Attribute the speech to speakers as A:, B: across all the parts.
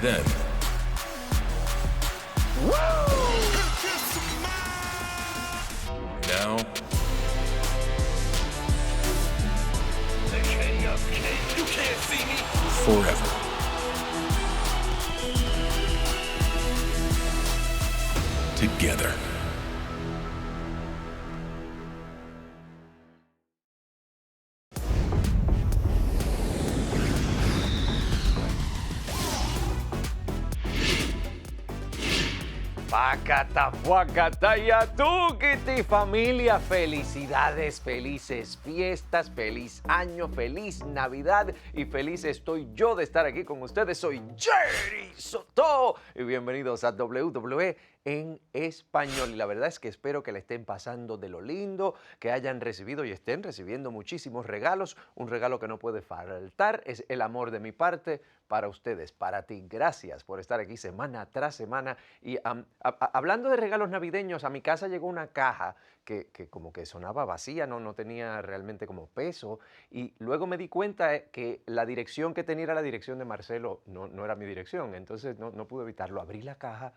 A: Then, now,
B: You can't see me.
A: forever. Together.
C: Pacata, fuacata y atuquiti, familia, felicidades, felices fiestas, feliz año, feliz Navidad y feliz estoy yo de estar aquí con ustedes. Soy Jerry Soto y bienvenidos a WWE en español. Y la verdad es que espero que le estén pasando de lo lindo, que hayan recibido y estén recibiendo muchísimos regalos. Un regalo que no puede faltar es el amor de mi parte para ustedes, para ti. Gracias por estar aquí semana tras semana. Y hablando de regalos navideños, a mi casa llegó una caja que como que sonaba vacía, no tenía realmente como peso. Y luego me di cuenta que la dirección que tenía era la dirección de Marcelo, no era mi dirección. Entonces no pude evitarlo. Abrí la caja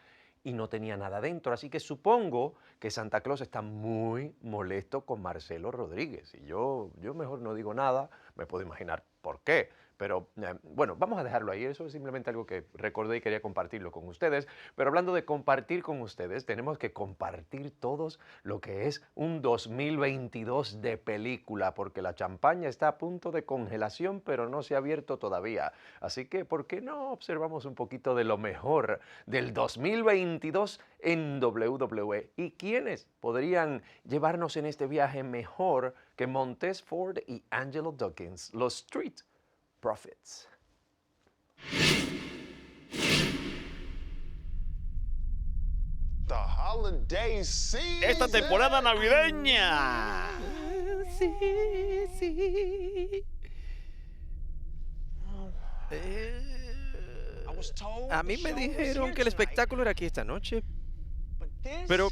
C: y no tenía nada dentro. Así que supongo que Santa Claus está muy molesto con Marcelo Rodríguez. Y yo mejor no digo nada, me puedo imaginar por qué. Pero bueno, vamos a dejarlo ahí. Eso es simplemente algo que recordé y quería compartirlo con ustedes. Pero hablando de compartir con ustedes, tenemos que compartir todos lo que es un 2022 de película, porque la champaña está a punto de congelación, pero no se ha abierto todavía. Así que, ¿por qué no observamos un poquito de lo mejor del 2022 en WWE? ¿Y quiénes podrían llevarnos en este viaje mejor que Montez Ford y Angelo Dawkins, los Street Profits?
D: Esta temporada navideña.
E: Sí. A mí me dijeron que el espectáculo era aquí esta noche. Pero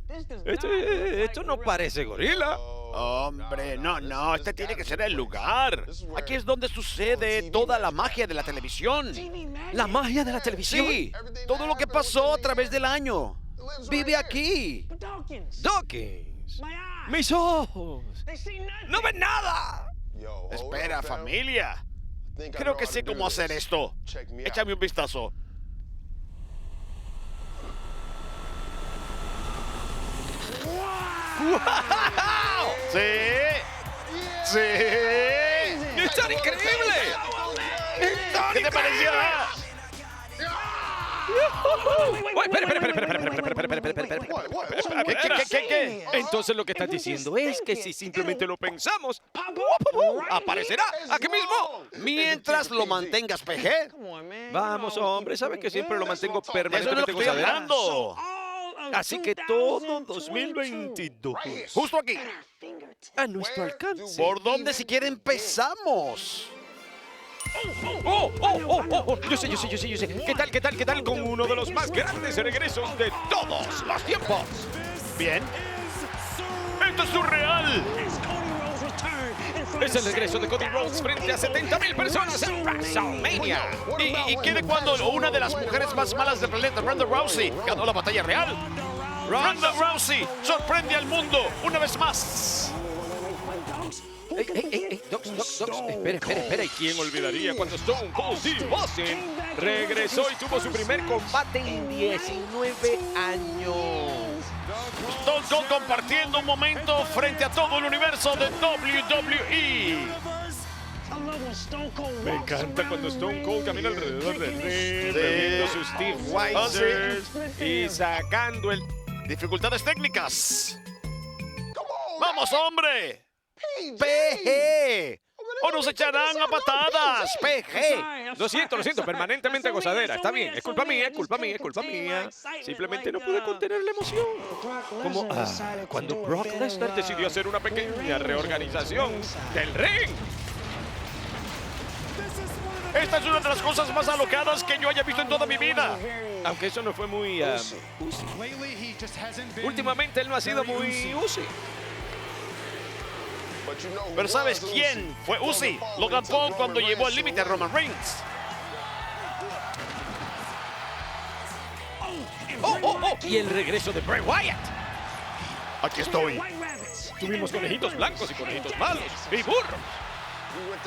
E: esto no parece gorila.
D: Hombre, no, este tiene que ser el lugar. Aquí es donde sucede toda la magia de la televisión.
E: La magia de la televisión.
D: Sí, todo lo que pasó a través del año. Vive aquí.
E: Dawkins. Mis ojos. No ven nada.
D: Espera, familia. Creo que sé cómo hacer esto. Échame un vistazo. ¡Wow! ¡Sí!
E: ¡Está increíble!
D: ¿Qué te pareció? ¿Qué?
E: Entonces lo que estás diciendo es que si simplemente lo pensamos, aparecerá aquí mismo.
D: Mientras lo mantengas, PG.
E: Vamos, hombre, sabes que siempre lo mantengo
D: De eso no
E: permanentemente
D: estoy
E: gozadera.
D: hablando.
E: Así que todo 2022,
D: Justo aquí.
E: a nuestro alcance.
D: ¿Por dónde siquiera empezamos?
E: Yo sé. ¿Qué tal con uno de los más grandes regresos de todos los tiempos?
D: Bien. Esto es surreal.
E: Es el regreso de Cody Rhodes frente a 70,000 personas en WrestleMania.
D: ¿Y qué de cuando una de las mujeres más malas del planeta, Ronda Rousey, ganó la batalla real? Ronda Rousey sorprende al mundo una vez más.
E: Docs, espera. ¿Y quién olvidaría cuando Stone Cold Steve Austin regresó y tuvo su primer combate en 19 años?
D: Stone Cold compartiendo un momento frente a todo el universo de WWE.
E: Me encanta cuando Stone Cold camina alrededor del ring, bebiendo sus Steve Weisers y sacando el...
D: Dificultades técnicas. ¡Vamos, hombre!
E: PG.
D: ¡O nos echarán a patadas!
E: PG. Lo siento, permanentemente gozadera. Está bien, es culpa mía. Simplemente no pude contener la emoción. Como cuando Brock Lesnar decidió hacer una pequeña reorganización del ring.
D: Esta es una de las cosas más alocadas que yo haya visto en toda mi vida.
E: Aunque eso no fue muy Uzi. Últimamente él no ha sido muy Uzi.
D: Pero ¿sabes quién fue Uzi? Logan Paul cuando llevó al límite a Roman Reigns.
E: Y el regreso de Bray Wyatt.
D: Aquí estoy.
E: Tuvimos conejitos blancos y conejitos malos. Y burros.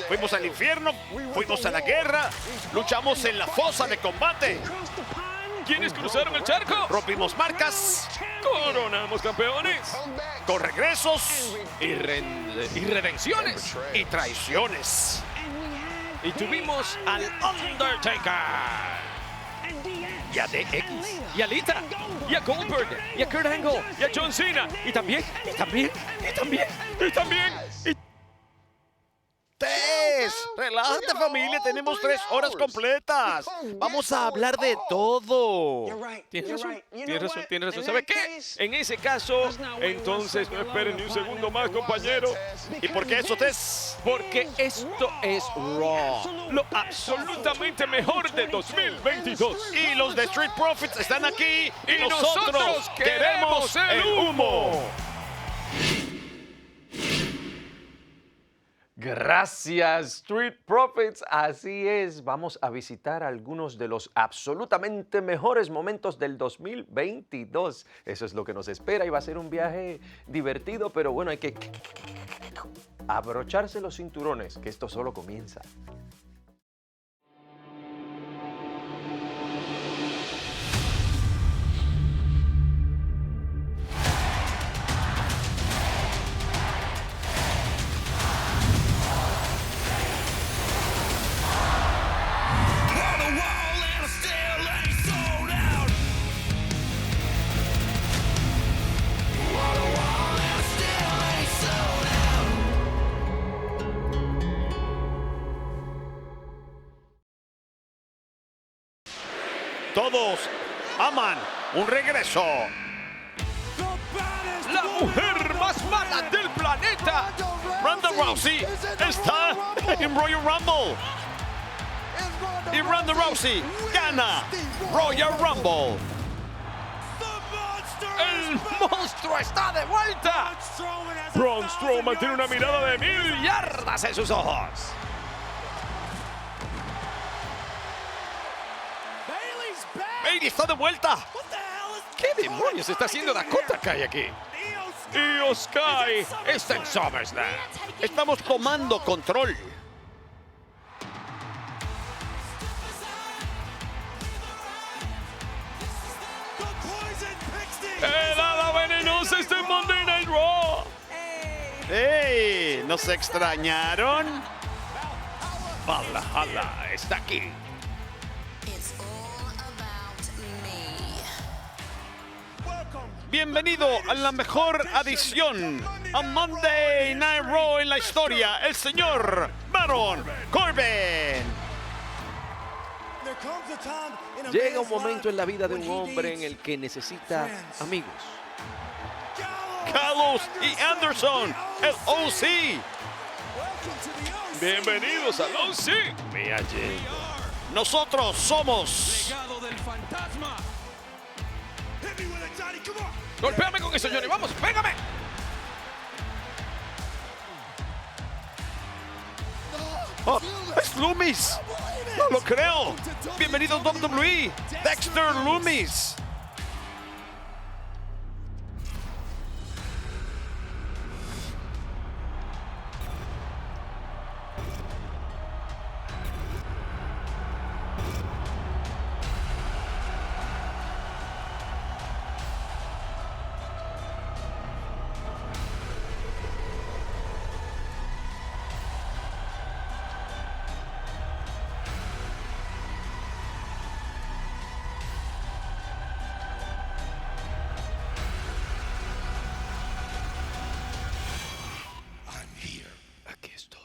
D: Fuimos al infierno, fuimos a la guerra, luchamos en la fosa de combate,
E: ¿Quiénes cruzaron el charco?
D: rompimos marcas,
E: Coronamos campeones.
D: con regresos
E: Y redenciones.
D: y traiciones.
E: Y tuvimos al Undertaker. Y a DX. Y a Lita. Y a Goldberg. Y a Kurt Angle. Y a John Cena. Y también.
D: Relájate, familia, tenemos 3 horas completas. Vamos a hablar de todo.
E: Tienes razón. ¿Sabe qué? En ese caso, entonces no esperen ni un segundo más, compañero.
D: ¿Y por qué eso, Tess?
E: Porque esto es Raw. Lo absolutamente mejor de 2022.
D: Y los de Street Profits están aquí
E: Y nosotros queremos el humo. Gracias, Street Profits. Así es, vamos a visitar algunos de los absolutamente mejores momentos del 2022. Eso es lo que nos espera y va a ser un viaje divertido, pero bueno, hay que abrocharse los cinturones, que esto solo comienza.
D: Todos aman un regreso.
E: La mujer más mala del planeta.
D: Ronda Rousey está en Royal Rumble. Y Ronda Rousey gana Royal Rumble.
E: El monstruo está de vuelta. Braun Strowman tiene una mirada de 1000 yardas en sus ojos.
D: Bayley está de vuelta.
E: ¿Qué demonios está haciendo Dakota Kai aquí? Io Sky está en SummerSlam.
D: Estamos tomando control.
E: El hada venenosa está en Monday Night Raw.
D: ¡Ey! ¿Nos extrañaron?
E: Valhalla está aquí.
F: It's all about me.
D: Bienvenido a la mejor adición a Monday Night Raw en la historia, el señor Baron Corbin.
E: Llega un momento en la vida de un hombre en el que necesita amigos.
D: Carlos y Anderson, el OC.
E: Bienvenidos al OC.
D: Nosotros somos
E: Golpéame con eso, Johnny. Vamos, pégame.
D: ¡Oh! ¡Es Loomis! ¡No lo creo! ¡Bienvenido a WWE! ¡Dexter Loomis!
E: Aquí estoy.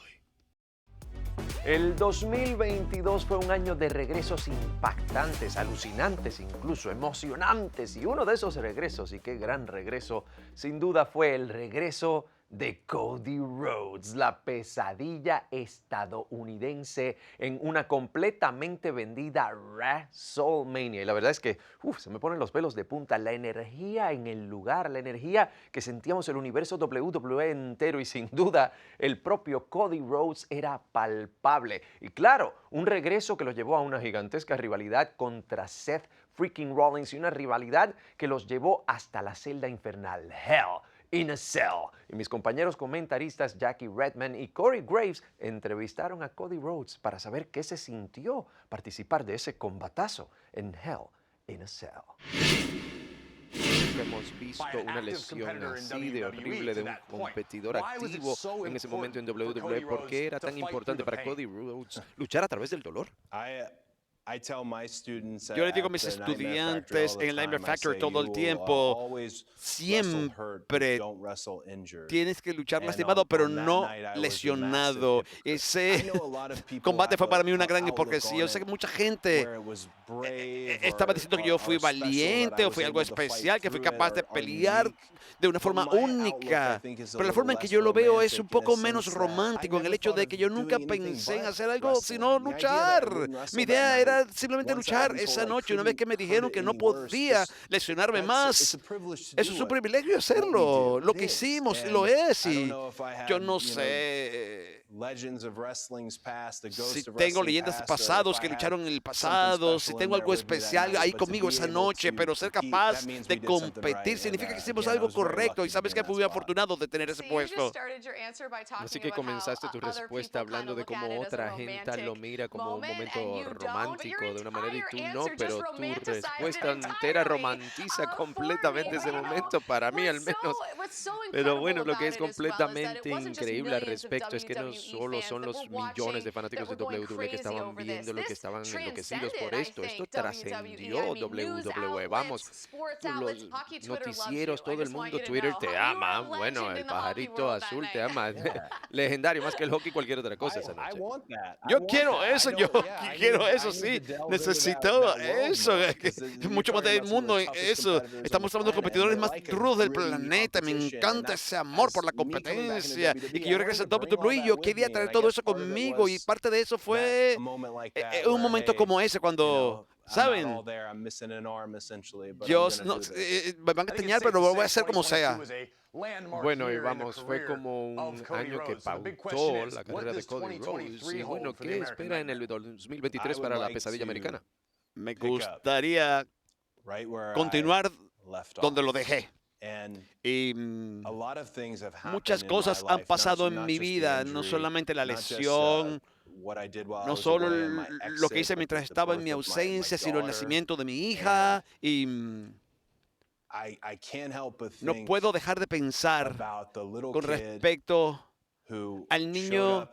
C: El 2022 fue un año de regresos impactantes, alucinantes, incluso emocionantes. Y uno de esos regresos, y qué gran regreso, sin duda fue el regreso de Cody Rhodes, la pesadilla estadounidense en una completamente vendida WrestleMania. Y la verdad es que se me ponen los pelos de punta. La energía en el lugar, la energía que sentíamos el universo WWE entero y sin duda el propio Cody Rhodes era palpable. Y claro, un regreso que los llevó a una gigantesca rivalidad contra Seth freaking Rollins y una rivalidad que los llevó hasta la celda infernal, Hell in a Cell. Y mis compañeros comentaristas Jackie Redman y Corey Graves entrevistaron a Cody Rhodes para saber qué se sintió participar de ese combatazo en Hell in a Cell.
E: Hemos visto una lesión así de horrible de un competidor activo en ese momento en WWE. ¿Por qué era tan importante para Cody Rhodes luchar a través del dolor?
D: Yo le digo a mis estudiantes en el Nightmare Factory todo el tiempo, siempre tienes que luchar lastimado, pero no lesionado. Ese combate fue para mí una gran hipocresía. Yo sé que mucha gente estaba diciendo que yo fui valiente o fui algo especial, que fui capaz de pelear de una forma única. Pero la forma en que yo lo veo es un poco menos romántico, en el hecho de que yo nunca pensé en hacer algo sino luchar. Mi idea era simplemente luchar esa noche. Una vez que me dijeron que no podía lesionarme más, eso es un privilegio hacerlo. Lo que hicimos lo es, y yo no sé si tengo leyendas pasados que lucharon en el pasado, si tengo algo especial ahí conmigo esa noche, pero ser capaz de competir significa que hicimos algo correcto, y sabes que fui muy afortunado de tener ese puesto.
E: Así que comenzaste tu respuesta hablando de cómo otra gente lo mira como un momento romántico de una manera y tú no, pero tu respuesta entera romantiza completamente ese momento, para mí al menos. Pero bueno, lo que es completamente increíble al respecto es que no solo son los millones de fanáticos de WWE que estaban viéndolo, que estaban enloquecidos por esto. Esto trascendió WWE. Vamos, los noticieros, todo el mundo, Twitter te ama. Bueno, el pajarito azul te ama. Legendario, más que el hockey, cualquier otra cosa esa noche.
D: Yo quiero eso, yo quiero eso, sí. Necesito eso. Mucho más del mundo, eso. Estamos hablando de competidores más duros del planeta. Me encanta ese amor por la competencia. Y que yo regrese a WWE, yo quería traer todo eso conmigo. Y parte de eso fue un momento como ese, cuando, ¿saben? Yo me van a extrañar, pero lo voy a hacer como sea.
E: Bueno, y vamos, fue como un año que pautó la carrera de Cody Rhodes. Y bueno, ¿qué espera en el 2023 para la pesadilla americana?
D: Me gustaría continuar donde lo dejé. Y muchas cosas han pasado en mi vida, no solamente la lesión, no solo lo que hice mientras estaba en mi ausencia, sino el nacimiento de mi hija. Y no puedo dejar de pensar con respecto al niño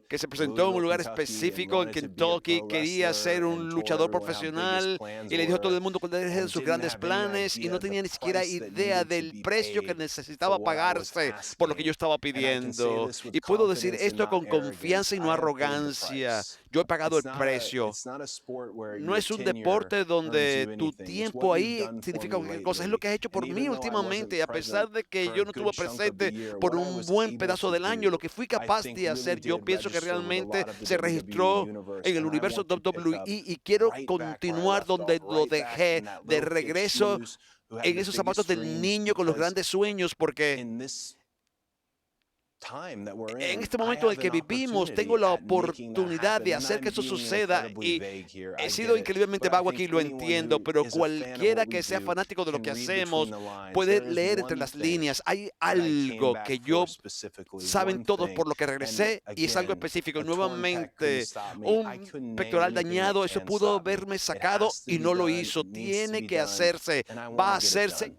D: que se presentó en un lugar específico en Kentucky, quería ser un luchador profesional y le dijo a todo el mundo cuáles eran sus grandes planes y no tenía ni siquiera idea del precio que necesitaba pagarse por lo que yo estaba pidiendo. Y puedo decir esto con confianza y no arrogancia. Yo he pagado el precio. No es un deporte donde tu tiempo ahí significa cualquier cosa. Es lo que has hecho por mí últimamente. Y a pesar de que yo no estuve presente por un buen pedazo del año, lo que fui capaz de hacer, yo pienso que realmente se registró en el universo WWE, y quiero continuar donde lo dejé, de regreso en esos zapatos del niño con los grandes sueños, porque en este momento en el que vivimos, tengo la oportunidad de hacer que eso suceda, y he sido increíblemente vago aquí, lo entiendo, pero cualquiera que sea fanático de lo que hacemos puede leer entre las líneas. Hay algo que saben todos por lo que regresé, y es algo específico. Nuevamente, un pectoral dañado, eso pudo haberme sacado y no lo hizo. Tiene que hacerse, va a hacerse.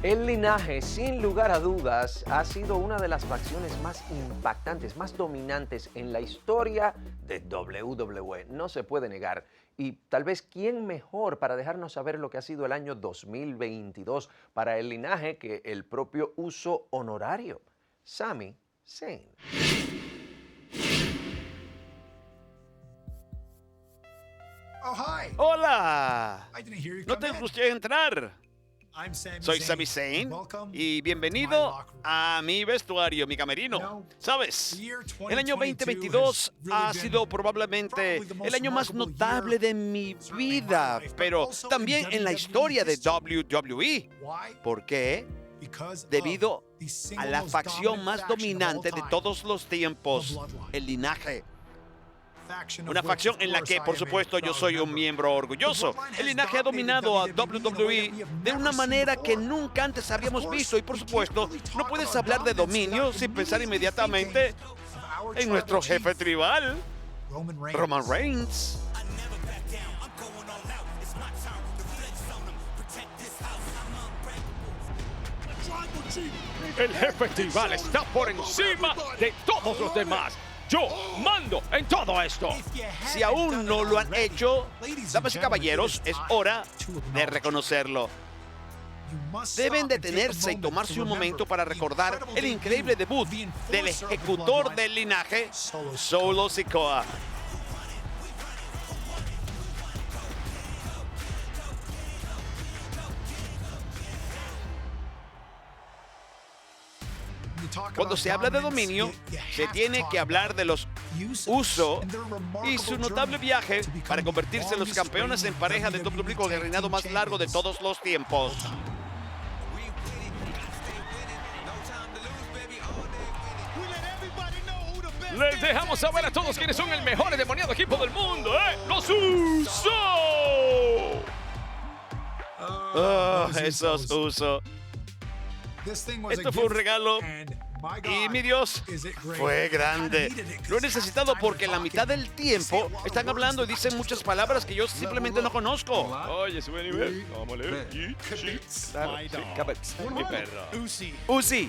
C: El linaje, sin lugar a dudas, ha sido una de las facciones más impactantes, más dominantes en la historia de WWE. No se puede negar. Y tal vez, ¿quién mejor para dejarnos saber lo que ha sido el año 2022 para el linaje que el propio Uso Honorario? Sami Zayn.
G: Oh, hi.
D: ¡Hola!
G: I didn't hear you
D: No
G: come
D: te
G: in.
D: escuché entrar.
G: I'm Sami
D: Soy
G: Zayn.
D: Sami Zayn
G: Welcome
D: y
G: to my
D: bienvenido
G: locker room.
D: a mi vestuario, mi camerino.
G: No.
D: ¿Sabes?
G: The year
D: El año 2022
G: has really
D: ha
G: been
D: sido probablemente
G: probably the most
D: el año más
G: remarkable
D: notable de
G: year,
D: mi
G: certainly in my
D: vida,
G: life, but
D: pero
G: also
D: también
G: in
D: en la
G: WWE
D: historia de
G: history.
D: WWE.
G: Why?
D: ¿Por qué?
G: Because
D: Debido
G: of the
D: a
G: single
D: la
G: most
D: facción
G: dominant
D: más
G: faction of all
D: dominante de
G: time,
D: todos los tiempos,
G: the Bloodline.
D: el linaje.
G: faction of
D: Una
G: which,
D: facción
G: of
D: en la
G: course,
D: que,
G: I
D: por
G: am a
D: supuesto, yo
G: proud
D: soy un
G: member.
D: miembro orgulloso.
G: The Bloodline
D: El
G: has
D: linaje ha
G: dominated
D: dominado a
G: WWE in a way that we
D: WWE
G: have
D: de
G: never
D: una
G: seen
D: manera que
G: before.
D: nunca antes habíamos
G: course,
D: visto y, por
G: we can't
D: supuesto,
G: really talk
D: no puedes
G: about
D: hablar de
G: dominance
D: dominio
G: without
D: sin pensar
G: immediately
D: inmediatamente
G: thinking of our
D: en nuestro
G: tribal
D: jefe
G: chief,
D: tribal,
G: Roman Reigns.
D: Roman Reigns.
E: El jefe tribal está por encima de todos los demás. Yo mando en todo esto.
D: Si aún no lo han hecho, damas y caballeros, es hora de reconocerlo. Deben detenerse y tomarse un momento para recordar el increíble debut del ejecutor del linaje, Solo Sikoa. Cuando se habla de dominio, se tiene que hablar de los Uso y su notable viaje para convertirse en los campeones en pareja de WWE con el reinado más largo de todos los tiempos.
E: Les dejamos saber a todos quiénes son el mejor endemoniado equipo del mundo, ¿eh? ¡Los Uso!
D: Oh, esos Uso. Esto fue un regalo y mi Dios fue grande. Lo he necesitado porque la mitad del tiempo están hablando y dicen muchas palabras que yo simplemente no conozco.
E: Oye, sube nivel. Vamos a leer. Claro, sí, Kibitz, mi perro.
D: Uzi.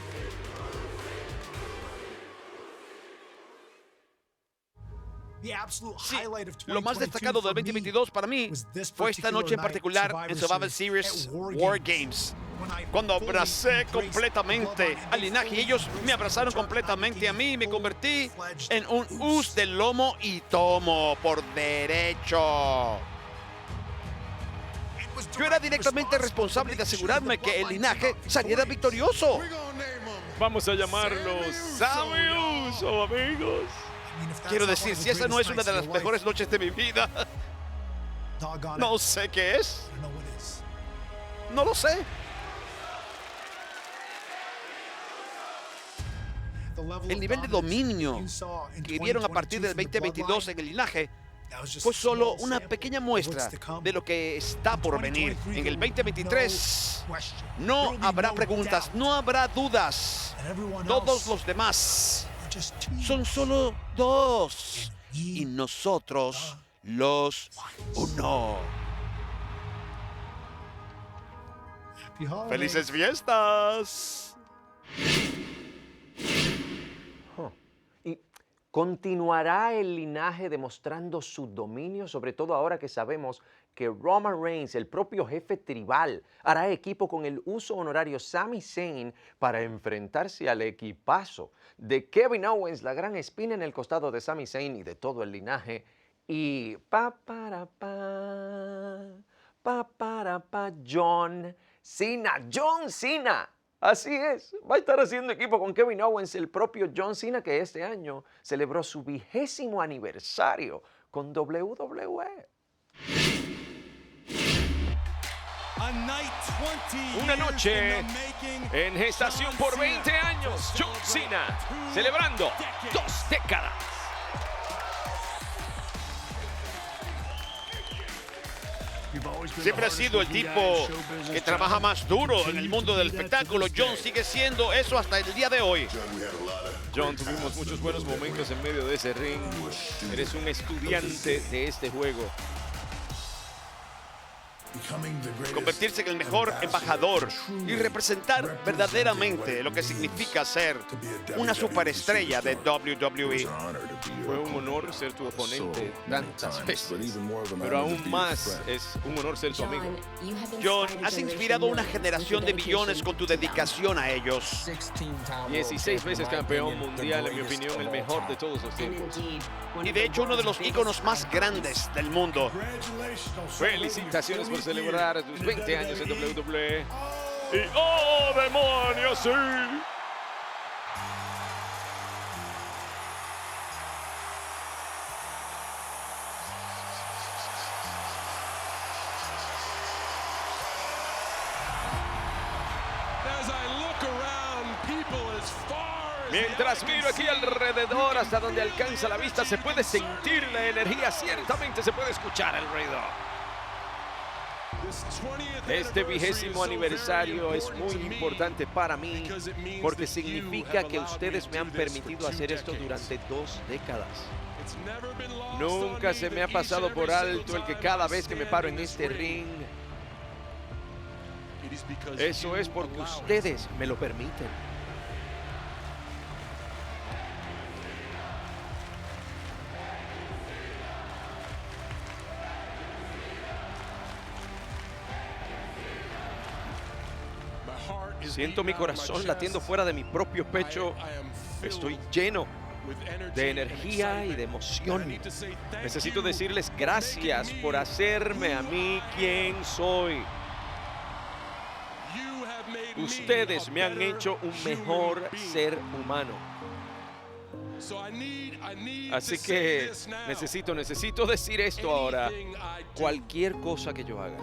D: Sí, lo más destacado del 2022 para mí fue esta noche en particular en Survivor Series War Games, cuando abracé completamente al linaje y ellos me abrazaron completamente a mí y me convertí en un Us de lomo y tomo por derecho. Yo era directamente responsable de asegurarme que el linaje saliera victorioso.
E: Vamos a llamarlos Sammy Uso, amigos.
D: Quiero decir, si esa no es una de las mejores noches de mi vida, no sé qué es. No lo sé. El nivel de dominio que vieron a partir del 2022 en el linaje fue solo una pequeña muestra de lo que está por venir. En el 2023 no habrá preguntas, no habrá dudas. Todos los demás son solo dos y nosotros los uno. ¡Felices fiestas!
C: ¿Y continuará el linaje demostrando su dominio, sobre todo ahora que sabemos que Roman Reigns, el propio jefe tribal, hará equipo con el Uso Honorario Sami Zayn para enfrentarse al equipazo de Kevin Owens, la gran espina en el costado de Sami Zayn y de todo el linaje, y John Cena. Así es, va a estar haciendo equipo con Kevin Owens, el propio John Cena, que este año celebró su 20º aniversario con WWE.
E: Una noche en gestación por 20 años. John Cena celebrando 2 décadas.
D: Siempre ha sido el tipo que trabaja más duro en el mundo del espectáculo. John sigue siendo eso hasta el día de hoy.
E: John, tuvimos muchos buenos momentos en medio de ese ring. Eres un estudiante de este juego.
D: convertirse en el mejor embajador y representar verdaderamente lo que significa ser una superestrella de WWE.
E: Fue un honor ser tu oponente tantas veces, pero aún más es un honor ser tu amigo.
D: John, has inspirado a una generación de millones con tu dedicación a ellos.
E: 16 veces campeón mundial, en mi opinión, el mejor de todos los tiempos.
D: Y de hecho, uno de los íconos más grandes del mundo.
E: Felicitaciones por celebrar tus 20 años en WWE. Y ¡oh, demonios, sí! Mientras miro aquí alrededor hasta donde alcanza la vista, se puede sentir la energía, ciertamente se puede escuchar el ruido. Este 20º aniversario es muy importante para mí porque significa que ustedes me han permitido hacer esto durante 2 décadas. Nunca se me ha pasado por alto el que cada vez que me paro en este ring, eso es porque ustedes me lo permiten. Siento mi corazón latiendo fuera de mi propio pecho. Estoy lleno de energía y de emoción. Necesito decirles gracias por hacerme a mí quien soy. Ustedes me han hecho un mejor ser humano. Así que necesito decir esto ahora. Cualquier cosa que yo haga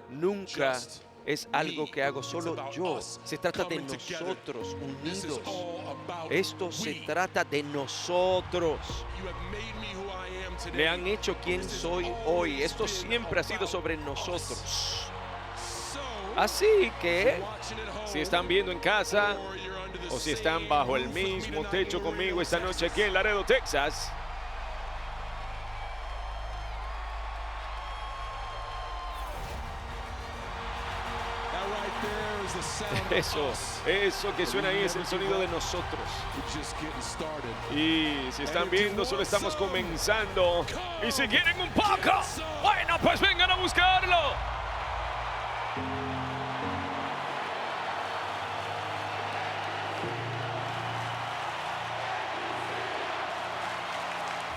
E: nunca es algo que hago solo yo. Se trata de nosotros unidos. Esto se trata de nosotros. Me han hecho quien soy hoy. Esto siempre ha sido sobre nosotros. Así que, si están viendo en casa o si están bajo el mismo techo conmigo esta noche aquí en Laredo, Texas, eso que suena ahí es el sonido de nosotros. Y si están viendo, solo estamos comenzando. Y si quieren un poco, bueno, pues vengan a buscarlo.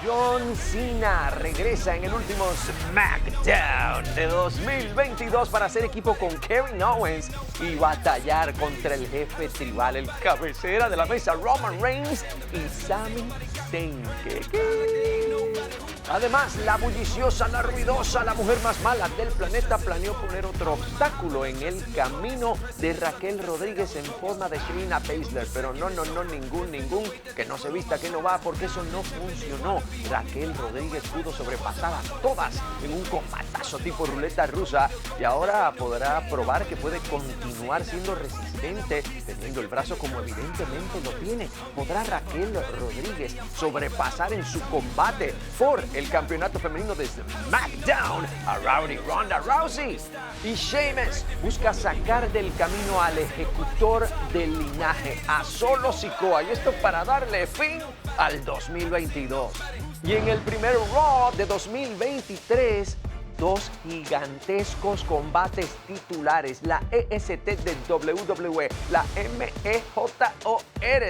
C: John Cena regresa en el último SmackDown de 2022 para hacer equipo con Kevin Owens y batallar contra el jefe tribal, el cabecera de la mesa, Roman Reigns y Sami Zayn. Además, la bulliciosa, la ruidosa, la mujer más mala del planeta planeó poner otro obstáculo en el camino de Raquel Rodríguez en forma de Shayna Baszler. Pero no, ningún, que no se vista, que no va, porque eso no funcionó. Raquel Rodríguez pudo sobrepasar a todas en un combatazo tipo ruleta rusa y ahora podrá probar que puede continuar siendo resistente, teniendo el brazo como evidentemente lo tiene. ¿Podrá Raquel Rodríguez sobrepasar en su combate por el campeonato femenino de SmackDown a Rowdy Ronda Rousey? Y Sheamus busca sacar del camino al ejecutor del linaje, a Solo Sikoa, y esto para darle fin al 2022. Y en el primer Raw de 2023, 2 gigantescos combates titulares, la EST de WWE, la MEJOR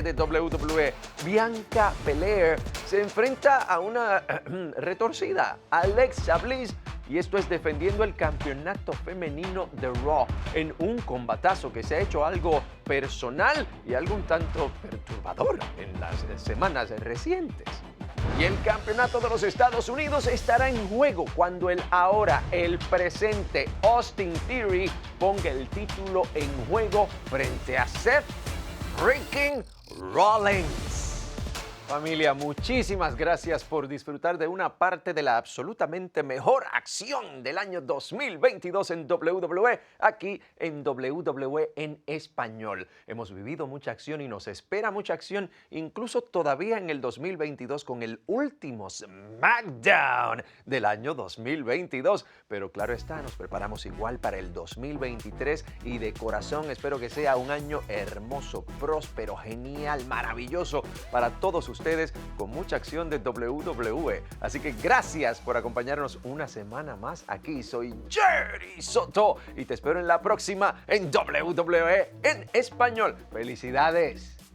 C: de WWE. Bianca Belair se enfrenta a una retorcida, Alexa Bliss, y esto es defendiendo el campeonato femenino de Raw en un combatazo que se ha hecho algo personal y algo un tanto perturbador en las semanas recientes. Y el campeonato de los Estados Unidos estará en juego cuando el presente Austin Theory ponga el título en juego frente a Seth freaking Rollins. Familia, muchísimas gracias por disfrutar de una parte de la absolutamente mejor acción del año 2022 en WWE, aquí en WWE en español. Hemos vivido mucha acción y nos espera mucha acción, incluso todavía en el 2022 con el último SmackDown del año 2022. Pero claro está, nos preparamos igual para el 2023 y de corazón espero que sea un año hermoso, próspero, genial, maravilloso para todos ustedes, con mucha acción de WWE. Así que gracias por acompañarnos una semana más aquí. Soy Jerry Soto y te espero en la próxima en WWE en español. ¡Felicidades!